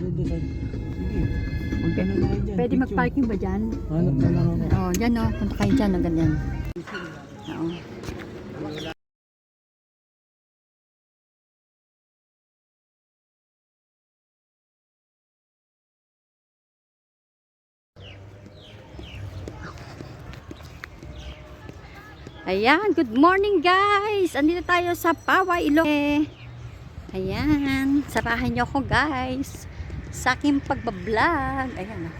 Sige. Magkano na kayo dyan? Pwede Picture. mag-parking ba dyan? Hanap na lang ako. Oo, dyan o. Punta kayo dyan o, ganyan. Oo. Ayan, good morning guys! Andito tayo sa Paway, Iloilo. Ayan, samahan nyo ako guys sa aking pagbablog. Ayan o.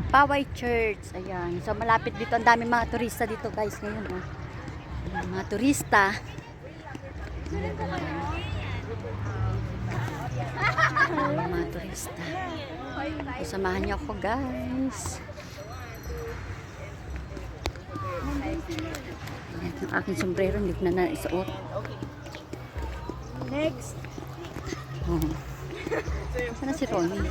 Paway Church. Ayan, so malapit dito. Ang daming mga turista dito guys ngayon o. Ayan, mga turista. Ayan, mga turista. So, samahan nyo ako guys. Ayan, ang aking sombrero hindi ko na naisuot. Next. Oh. Saan na si Ronnie?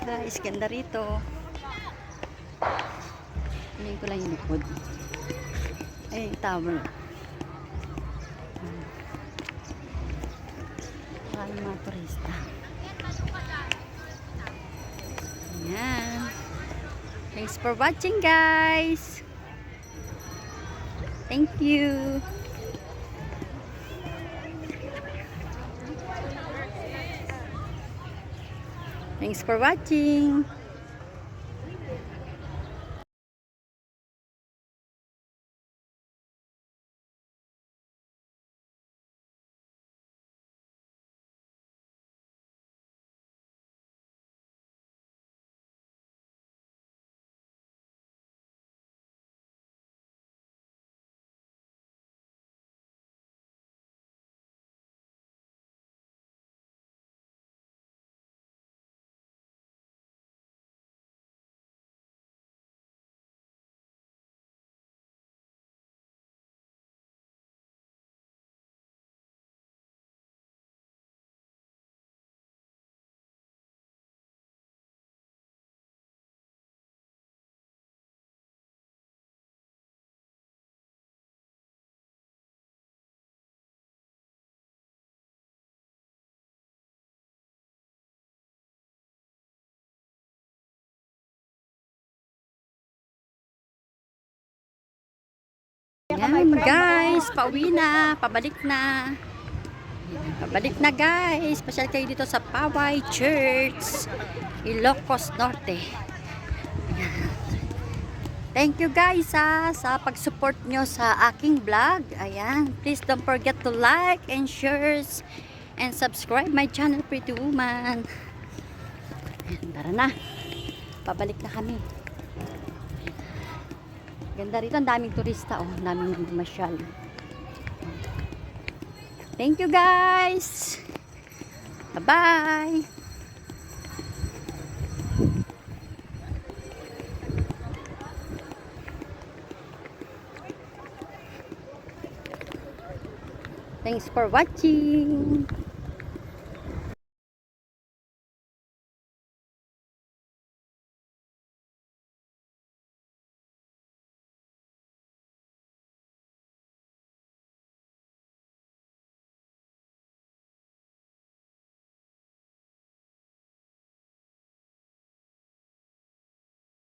Guys, ganda rito. Tingnan ko lang yung likod. Ay, yung tower. Maraming mga turista. Ayan. Thanks for watching guys. Thank you. Thanks for watching. Yan guys, pauwi na, pabalik na. Pabalik na guys. Pasyal kayo dito sa Paway Church, Ilocos Norte. Thank you guys sa pag-support nyo sa aking vlog. Ayan, please don't forget to like and share and subscribe my channel, Pretty Woman. Ayan, tara na. Pabalik na kami. Ganda rito, ang daming turista oh, ang daming masyal. Thank you guys. Bye-bye. Thanks for watching.